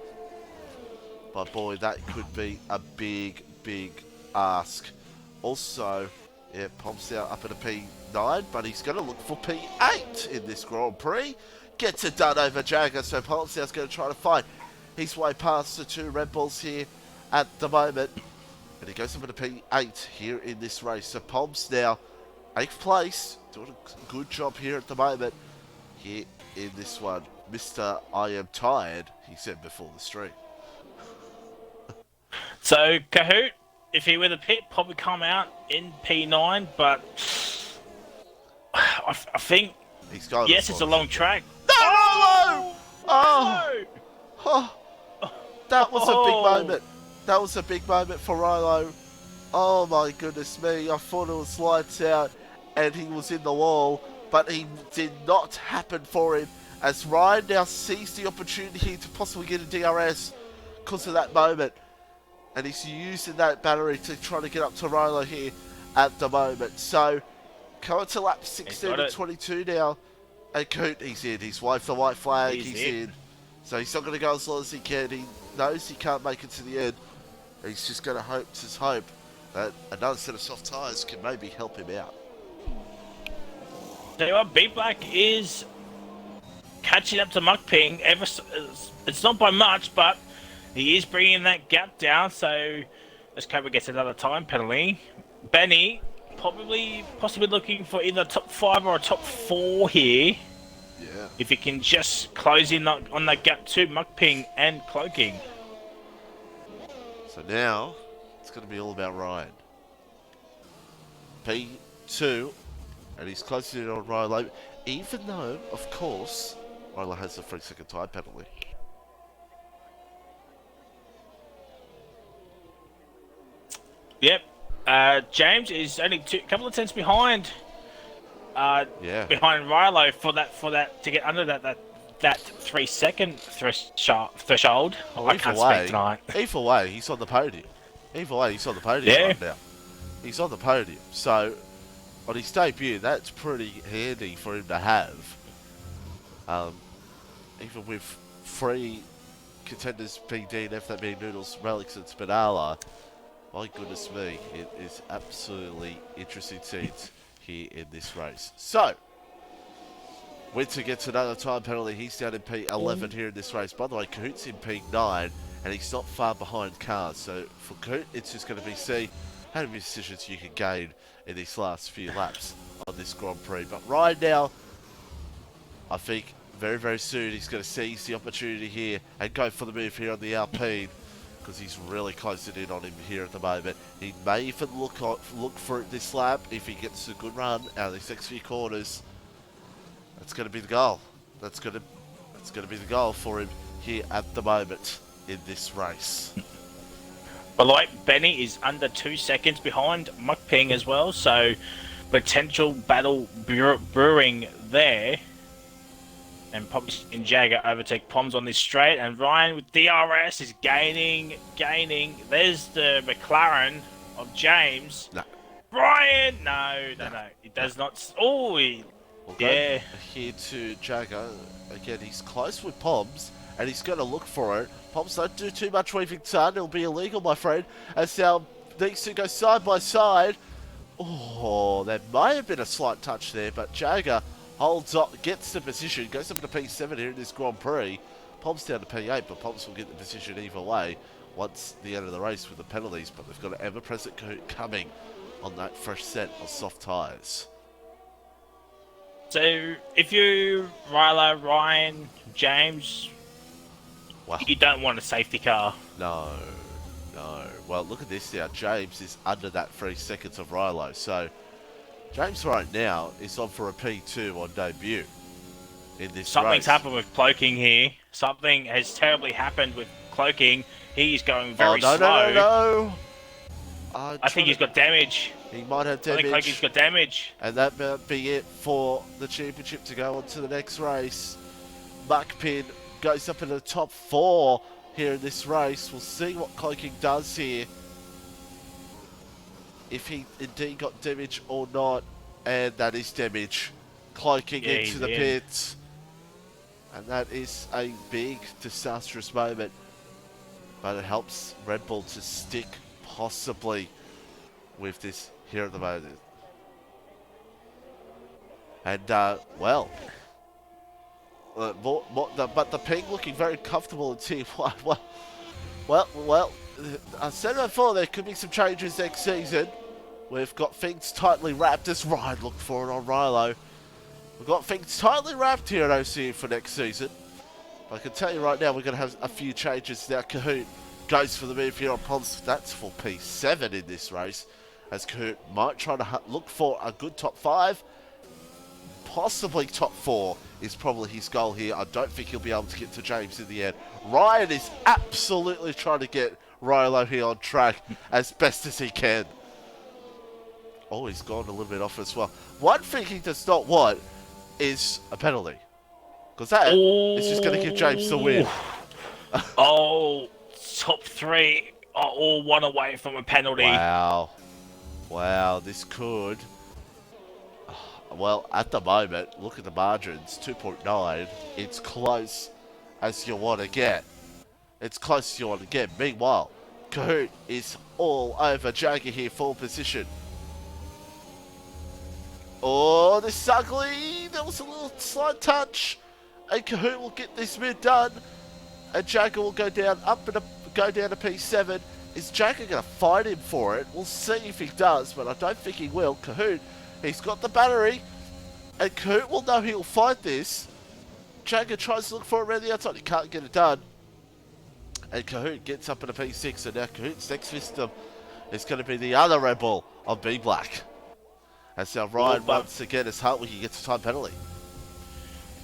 But boy, that could be a big, big ask. Also, yeah, Pomp's now up at a P9, but he's going to look for P8 in this Grand Prix. Gets it done over Jagger, so Pomp's now going to try to find his way past the two Red Bulls here at the moment. And he goes up at a P8 here in this race. So Pomp's now 8th place, doing a good job here at the moment here in this one. Mr. I am tired, he said before the stream. So Kahoot, if he were the pit, probably come out in P9, but I think he's going. Yes, it's a long track. No, Rolo! Oh, oh, that was a big moment. That was a big moment for Rilo. Oh my goodness me! I thought it was lights out, and he was in the wall, but he did not happen for him. As Ryan now sees the opportunity to possibly get a DRS because of that moment. And he's using that battery to try to get up to Rilo here at the moment. So, coming to lap 16 and 22 now. And Coot, he's in. He's waved the white flag. He's in. So he's not going to go as long as he can. He knows he can't make it to the end. He's just going to hope that another set of soft tyres can maybe help him out. Tell you what, B Black is catching up to Muck Ping. It's not by much, but he is bringing that gap down, so let's hope we get another time penalty. Benny possibly looking for either top 5 or a top 4 here. Yeah. If he can just close in on that gap to Muck Ping and Cloaking. So now it's going to be all about Ryan. P2, and he's closing in on Rilo, even though, of course, Rilo has a 3-second time penalty. Yep. James is only a couple of tenths behind. Behind Rilo for that to get under that 3-second threshold. Oh, I can't speak tonight. Either way, he's on the podium. Right now. He's on the podium. So, on his debut, that's pretty handy for him to have. Even with 3 contenders being DNF, that being Noodles, Relics, and Spinala. My goodness me, it is absolutely interesting scenes here in this race. So, Winter gets another time penalty. He's down in P11 here in this race. By the way, Kahoot's in P9, and he's not far behind cars. So, for Kahoot, it's just going to be see how many decisions you can gain in these last few laps on this Grand Prix. But right now, I think very, very soon he's going to seize the opportunity here and go for the move here on the Alpine, because he's really closing in on him here at the moment. He may even look for it this lap if he gets a good run out of these next few corners. That's going to be the goal. That's going to It's going to be the goal for him here at the moment in this race. But like Benny is under 2 seconds behind Mukping as well, so potential battle brewing there. And probably in Jagger overtake Poms on this straight, and Ryan with DRS is gaining. There's the McLaren of James. No. Ryan, no. It does not. Oh, We'll yeah. go here to Jagger. Again, he's close with Poms, and he's going to look for it. Poms, don't do too much weaving turn. It'll be illegal, my friend. As now these two go side by side. Oh, there may have been a slight touch there, but Jagger holds up, gets the position, goes up to P7 here in this Grand Prix. Poms down to P8, but Poms will get the position either way once the end of the race with the penalties. But they've got an ever-present Kahoot coming on that fresh set of soft tyres. So if you, Ryla, Ryan, James, Wow. you don't want a safety car. No. Well, look at this now. James is under that 3 seconds of Rilo. So, James right now is on for a P2 on debut in this Something's race. happened with cloaking here. Something has terribly happened with cloaking. He's going very no, slow. No. I think he's got damage. He might have I think damage. Cloaking's got damage. And that might be it for the championship to go on to the next race. Muckpin goes up in the top 4 here in this race. We'll see what Cloaking does here. If he indeed got damage or not. And that is damage. Cloaking into the pits. And that is a big disastrous moment. But it helps Red Bull to stick possibly with this here at the moment. And, well... but the ping looking very comfortable in T1. Well, I said before there could be some changes next season. We've got things tightly wrapped as Ryan looked for it on Rilo. We've got things tightly wrapped here at OCE for next season. I can tell you right now we're going to have a few changes now. Kahoot goes for the move here on Pons. That's for P7 in this race. As Kahoot might try to look for a good top 5. Possibly top 4 is probably his goal here. I don't think he'll be able to get to James in the end. Ryan is absolutely trying to get Rilo here on track as best as he can. Oh, he's gone a little bit off as well. One thing he does not want is a penalty. Because that is just going to give James the win. Oh, top 3 are all 1 away from a penalty. Wow, this could... Well, at the moment, look at the margins, 2.9. It's close as you want to get. Meanwhile, Kahoot is all over Jagger here, full position. Oh, this is ugly. There was a little slight touch. And Kahoot will get this mid done. And Jagger will go down, go down to P7. Is Jagger going to fight him for it? We'll see if he does, but I don't think he will. Kahoot, he's got the battery. And Kahoot will know he'll fight this. Jagger tries to look for it around the outside. He can't get it done. And Kahoot gets up in a P6. And now Kahoot's next victim is going to be the other Red Bull on B Black. As now Ryan once again as Hartwig gets a time penalty.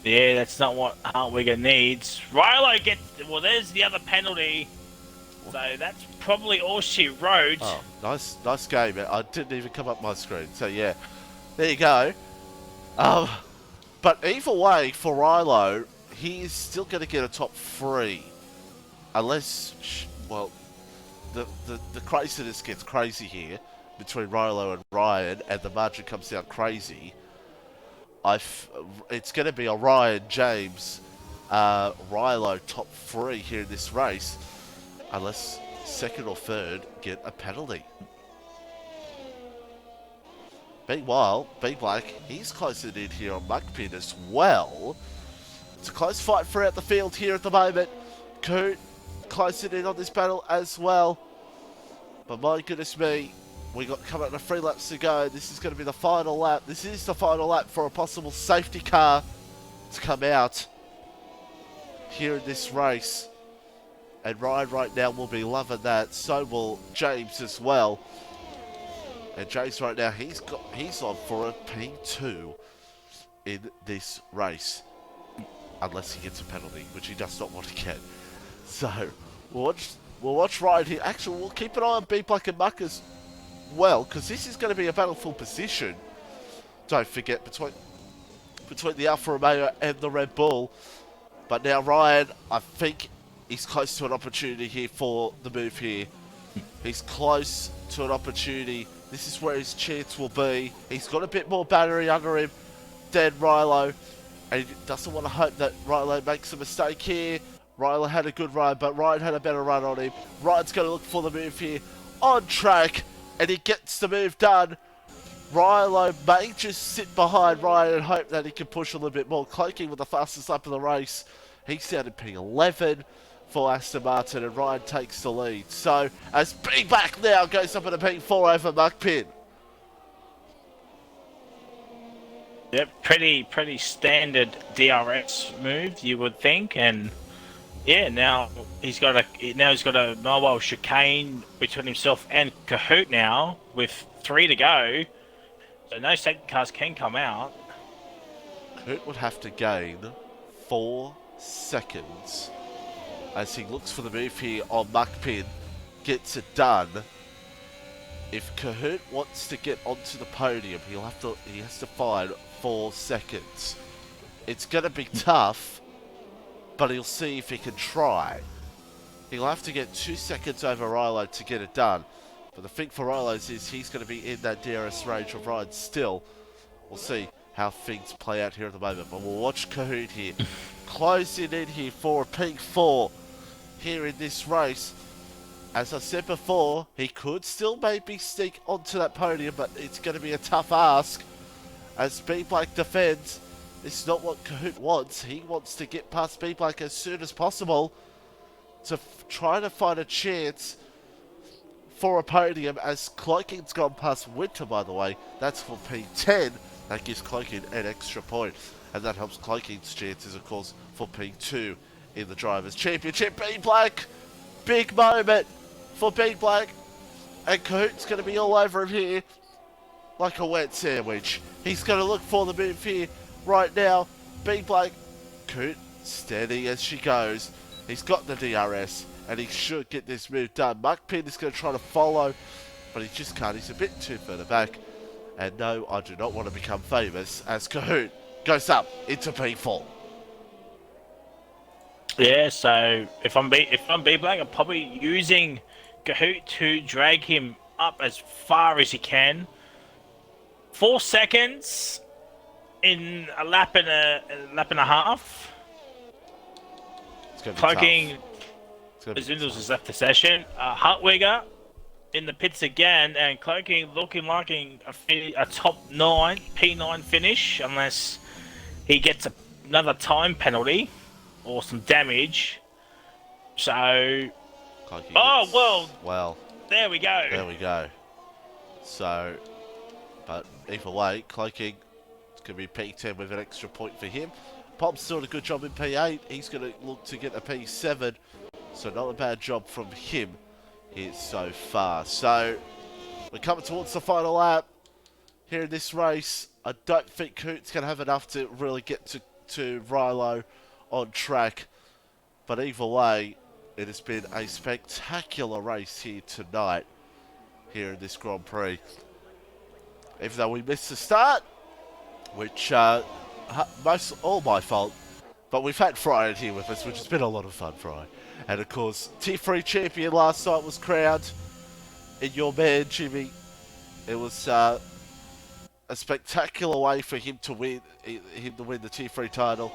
Yeah, that's not what Hartwigger needs. Rilo gets... Well, there's the other penalty. So that's probably all she wrote. Oh, nice game. I didn't even come up my screen. So yeah, there you go. But either way, for Rilo, he is still going to get a top 3. Unless, well, the craziness gets crazy here between Rilo and Ryan, and the margin comes down crazy. It's going to be a Ryan, James, Rilo top 3 here in this race, unless second or third get a penalty. Meanwhile, B Black, he's closing in here on Muckpin as well. It's a close fight throughout the field here at the moment. Coot closing in on this battle as well. But my goodness me, we got coming up to 3 laps to go. This is going to be the final lap. This is the final lap for a possible safety car to come out here in this race. And Ryan right now will be loving that. So will James as well. And James right now, he's on for a P2 in this race. unless he gets a penalty, which he does not want to get. So, we'll watch Ryan here. Actually, we'll keep an eye on B Black and Muck as well, because this is going to be a battle for position. Don't forget, between the Alfa Romeo and the Red Bull. But now Ryan, I think he's close to an opportunity here for the move here. He's close to an opportunity. This is where his chance will be. He's got a bit more battery under him than Rilo. And he doesn't want to hope that Rilo makes a mistake here. Rilo had a good run, but Ryan had a better run on him. Ryan's going to look for the move here on track. And he gets the move done. Rilo may just sit behind Ryan and hope that he can push a little bit more. Cloaking with the fastest lap of the race. He's down in P11 for Aston Martin, and Ryan takes the lead. So, as Big Back now goes up in a P4 over Muckpin. Yep, pretty standard DRS move, you would think, and yeah, now he's got a mobile chicane between himself and Kahoot now with 3 to go. So no second cars can come out. Kahoot would have to gain 4 seconds as he looks for the move here on Muckpin, gets it done. If Kahoot wants to get onto the podium, he has to find 4 seconds. It's going to be tough, but he'll see if he can try. He'll have to get 2 seconds over Rilo to get it done. But the thing for Rilo's is he's going to be in that DRS range of Ryan still. We'll see how things play out here at the moment. But we'll watch Kahoot here. Closing in here for a P4 here in this race. As I said before, he could still maybe sneak onto that podium, but it's going to be a tough ask. As B Black defends, this is not what Kahoot wants. He wants to get past B Black as soon as possible to try to find a chance for a podium, as Cloaking's gone past Winter, by the way. That's for P10. That gives Cloaking an extra point. And that helps Cloaking's chances, of course, for P2 in the Drivers' Championship. B Black, big moment for B Black. And Kahoot's going to be all over him here like a wet sandwich. He's going to look for the move here right now. B Black, Kahoot steady as she goes. He's got the DRS. And he should get this move done. Muckpin is going to try to follow, but he just can't. He's a bit too further back. And no, I do not want to become famous as Kahoot goes up into P4. Yeah, so if I'm B Black, I'm probably using Kahoot to drag him up as far as he can. 4 seconds in a lap and a half. It's going to be Cloaking. tough. Zundels has left the session. Hartwigger in the pits again, and Cloaking looking like a top 9, P9 finish, unless he gets another time penalty or some damage. So, well, there we go. There we go. So, but either way, Cloaking is going to be P10 with an extra point for him. Pop's doing a good job in P8. He's going to look to get a P7. So not a bad job from him here so far. So we're coming towards the final lap here in this race. I don't think Kahoot's going to have enough to really get to Rilo on track. But either way, it has been a spectacular race here tonight, here in this Grand Prix. Even though we missed the start, which all my fault. But we've had Fry here with us, which has been a lot of fun, Fry. And of course, T3 champion last night was crowned in your man, Jimmy. It was a spectacular way for him to win the T3 title.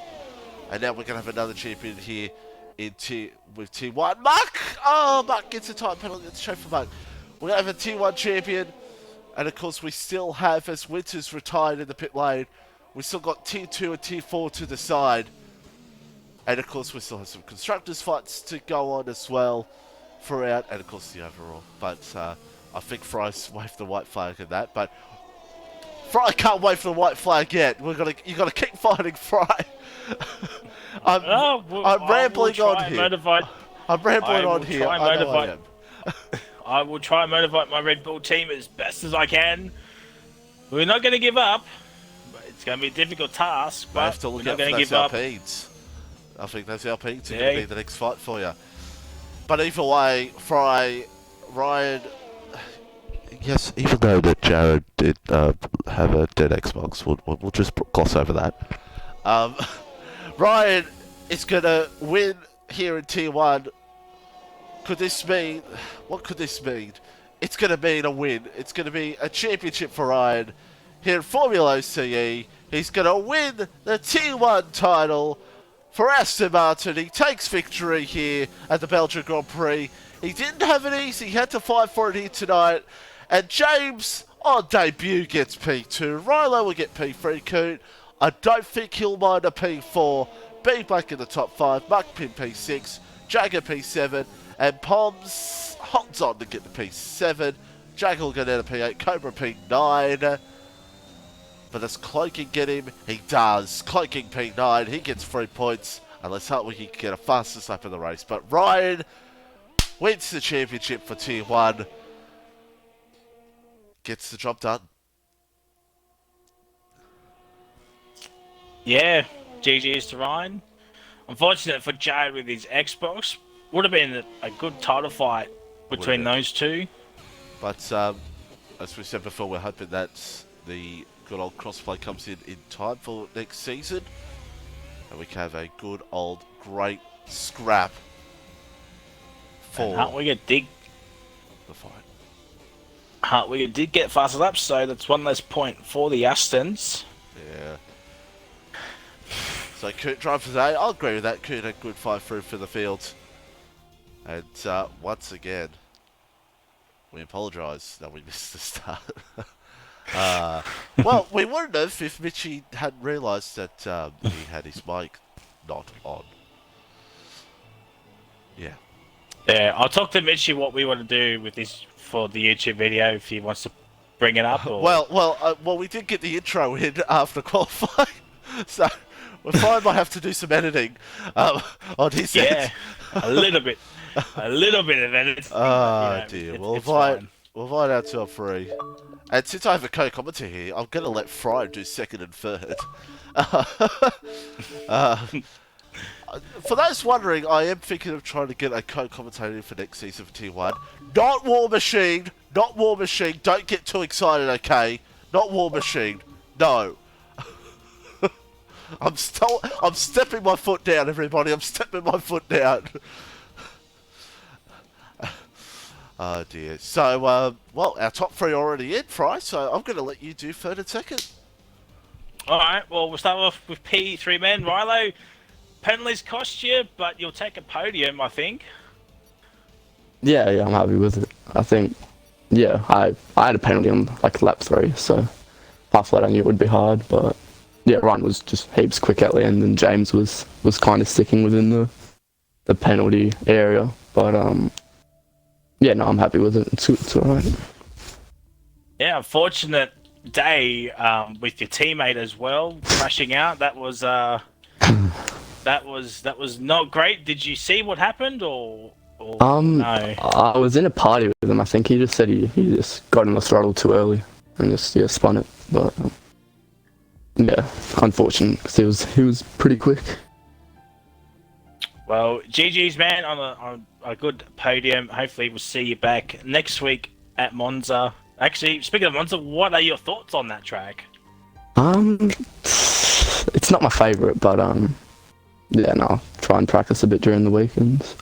And now we're going to have another champion here with T1. Muck! Oh, Muck gets a time penalty. It's straight for Muck. We're going to have a T1 champion. And of course, we still have, as Winters retired in the pit lane, we still got T2 and T4 to the side. And of course, we still have some constructors fights to go on as well throughout, and of course the overall. But I think Fry's waved the white flag in that. But Fry can't wait for the white flag yet. You got to keep fighting, Fry. I'm rambling on here. I'm rambling on here. I know I am. I will try and motivate my Red Bull team as best as I can. We're not going to give up. It's going to be a difficult task, but I have to look we're not out going for to those give up. Alpines. I think those Alpines are going Yeah. to be the next fight for you. But either way, Fry, Ryan. Yes, even though that Jared did have a dead Xbox, we'll just gloss over that. Ryan is going to win here in Tier 1. Could this mean... What could this mean? It's going to mean a win. It's going to be a championship for Ryan here in FormulaOCE. He's going to win the Tier 1 title for Aston Martin. He takes victory here at the Belgian Grand Prix. He didn't have it easy. He had to fight for it here tonight. And James, on debut, gets P2. Rilo will get P3, Coot. I don't think he'll mind a P4. Be back in the top 5. Muckpin P6. Jagger P7. And Poms holds on to get the P7. Jagger will go down to P8. Cobra P9. But does Cloaking get him? He does. Cloaking P9. He gets 3 points. And let's hope we can get a fastest lap in the race. But Ryan wins the championship for Tier 1. Gets the job done. Yeah, GG's to Ryan. Unfortunate for Jared with his Xbox. Would have been a good title fight between those two. But as we said before, we're hoping that the good old crossplay comes in time for next season. And we can have a good old great scrap for Hartwig did the fight. Hartwig did get faster laps, so that's one less point for the Astons. Yeah. So Kurt drive for today. I'll agree with that. Kurt had a good fight through for the field. And once again, we apologise that we missed the start. Well, we wouldn't have if Mitchie hadn't realised that he had his mic not on. Yeah. Yeah, I'll talk to Mitchie what we want to do with this for the YouTube video if he wants to bring it up. Or... Well, we did get the intro in after qualifying, so we probably might have to do some editing on his end. Yeah, a little bit of editing. Oh dear. We'll invite our top 3. And since I have a co-commentator here, I'm going to let Fry do second and third. For those wondering, I am thinking of trying to get a co-commentator for next season for Tier 1. Not War Machine! Not War Machine! Don't get too excited, okay? Not War Machine. No. I'm stepping my foot down, everybody. I'm stepping my foot down. Oh dear. So, well, our top 3 are already in, Fry, so I'm going to let you do third and second. Alright, well, we'll start off with P3 men. Rilo, penalties cost you, but you'll take a podium, I think. Yeah, I'm happy with it. I think, yeah, I had a penalty on like lap 3, so after that I knew it would be hard, but yeah, Ryan was just heaps quick at the end, and James was kind of sticking within the penalty area, but yeah, no, I'm happy with it. It's alright. Yeah, unfortunate day with your teammate as well, crashing out. That was that was not great. Did you see what happened, or no? I was in a party with him. I think he just said he just got in the throttle too early and just spun it. But yeah, unfortunate because he was pretty quick. Well, GG's man on a good podium. Hopefully we'll see you back next week at Monza. Actually, speaking of Monza, what are your thoughts on that track? It's not my favourite, but yeah, no, I'll try and practice a bit during the weekends.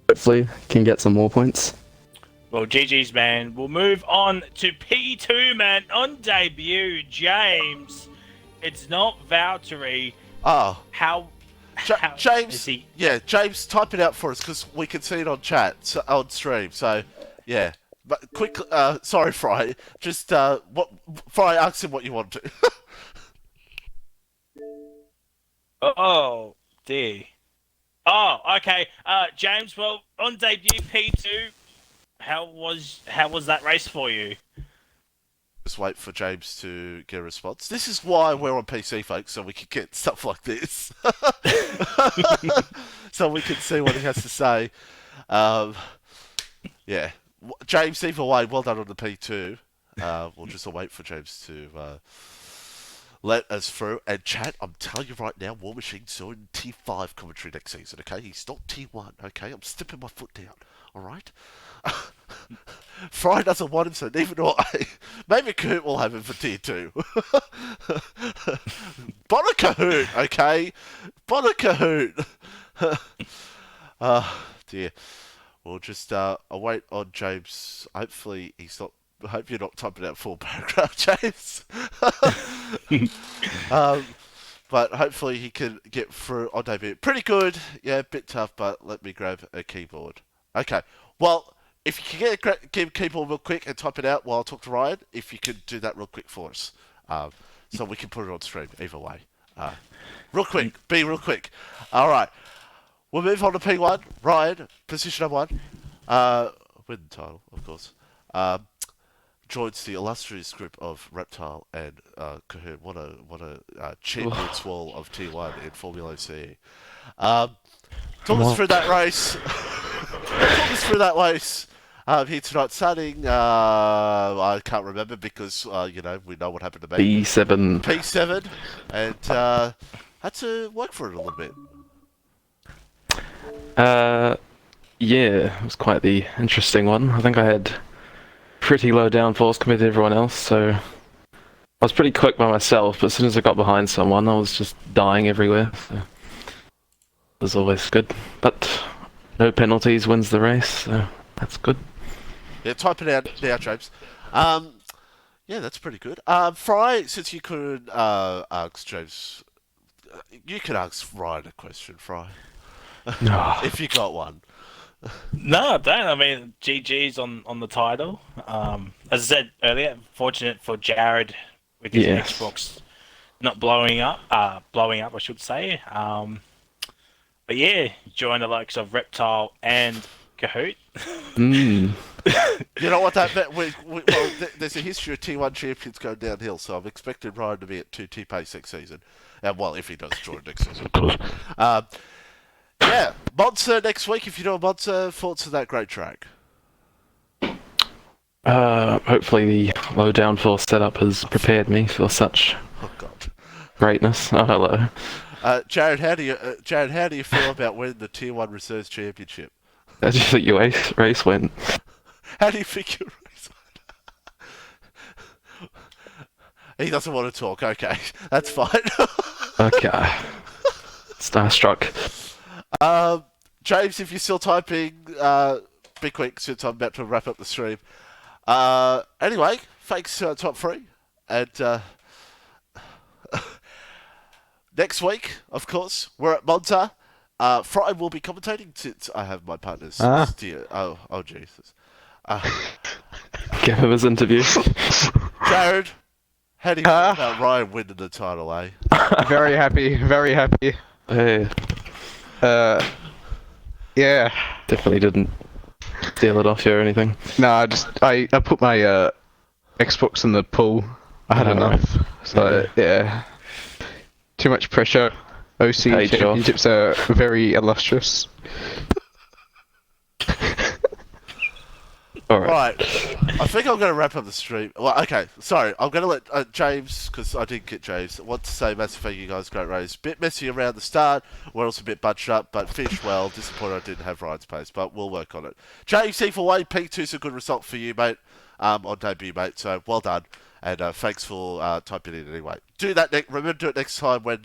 Hopefully can get some more points. Well, GG's man. We'll move on to P2 man on debut. James, it's not Valtteri. Oh. How James, yeah, James, type it out for us because we can see it on chat, on stream. So, yeah, but quick, sorry, Fry. Just Fry, ask him what you want to. Oh dear. Oh, okay. James, well, on debut P2, how was that race for you? Just wait for James to get a response. This is why we're on PC, folks, so we can get stuff like this. So we can see what he has to say. Yeah. James, either way, well done on the P2. We'll just wait for James to let us through. And chat, I'm telling you right now, War Machine's doing T5 commentary next season, okay? He's not T1, okay? I'm stepping my foot down, alright? Fry doesn't want him, so neither do I. Maybe Kahoot will have him for tier 2. Bonner Kahoot, okay? Bonner Kahoot. Dear. We'll just await on James. Hopefully he's not. I hope you're not typing out full paragraph, James. But hopefully he can get through on debut. Pretty good. Yeah, a bit tough, but let me grab a keyboard. Okay. Well, if you can get a keyboard real quick and type it out while I talk to Ryan, if you could do that real quick for us. So we can put it on stream, either way. Real quick. Be real quick. All right. We'll move on to P1. Ryan, position number 1. Win the title, of course. Joins the illustrious group of Reptile and Kahoot. What a champions wall of T1 in FormulaOCE. Talk us through that race. Talk us through that race. Here tonight, starting, I can't remember because, we know what happened to me. P7. P7, and had to work for it a little bit. Yeah, it was quite the interesting one. I think I had pretty low downforce compared to everyone else, so I was pretty quick by myself, but as soon as I got behind someone, I was just dying everywhere. So it was always good. But no penalties wins the race, so that's good. Yeah, type it out now, James. Yeah, that's pretty good. Fry, since you couldn't ask James, you could ask Ryan a question, Fry. If you got one. No, I don't. I mean, GG's on the title. As I said earlier, fortunate for Jared with his Xbox not blowing up, I should say. But yeah, join the likes of Reptile and Kahoot. You know what that meant? Well, there's a history of T1 champions going downhill, so I'm expecting Ryan to be at 2 T-pace next season. Well, if he does join next season, of course. Yeah, Monster next week. If you know Monster, thoughts on that great track? Hopefully the low downforce setup has prepared me for such greatness. Oh, hello. Jared, how do you feel about winning the Tier 1 Reserves Championship? How do you think your race went? How do you think your race went? He doesn't want to talk. Okay, that's fine. Okay. Starstruck. James, if you're still typing, be quick since I'm about to wrap up the stream. Anyway, thanks top 3. And next week, of course, we're at Monza. Fry will be commentating since I have my partner's steer. Oh, Jesus. Give him his interview. Jared, how do you feel about Ryan winning the title, eh? Very happy, very happy. Hey. Yeah. Definitely didn't steal it off you or anything. No, I put my Xbox in the pool. I had enough. Right. So yeah. Too much pressure. OC championships are very illustrious. Right. I think I'm going to wrap up the stream. Well, okay. Sorry. I'm going to let James, because I didn't get James, want to say massive thank you guys. Great race. Bit messy around the start. We're also a bit bunched up, but finished well. Disappointed I didn't have Ryan's pace, but we'll work on it. James, C4way, P2's a good result for you, mate, on debut, mate. So well done. And thanks for typing in anyway. Do that. Remember to do it next time when...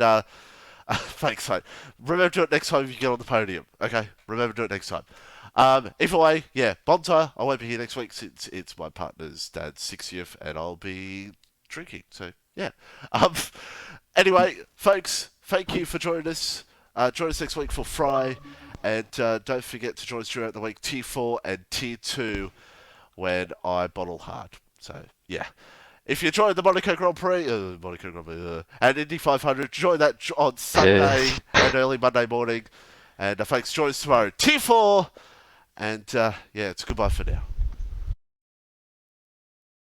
thanks, mate. Remember to do it next time if you get on the podium. Okay? Remember to do it next time. Either way, yeah, Bonta, I won't be here next week since it's my partner's dad's 60th and I'll be drinking, so yeah. Anyway, folks, thank you for joining us. Join us next week for Fry, and don't forget to join us throughout the week, T4 and T2, when I bottle hard. So, yeah. If you enjoyed the Monaco Grand Prix, and Indy 500, join that on Sunday and early Monday morning. And thanks, join us tomorrow, T4. And, yeah, it's goodbye for now.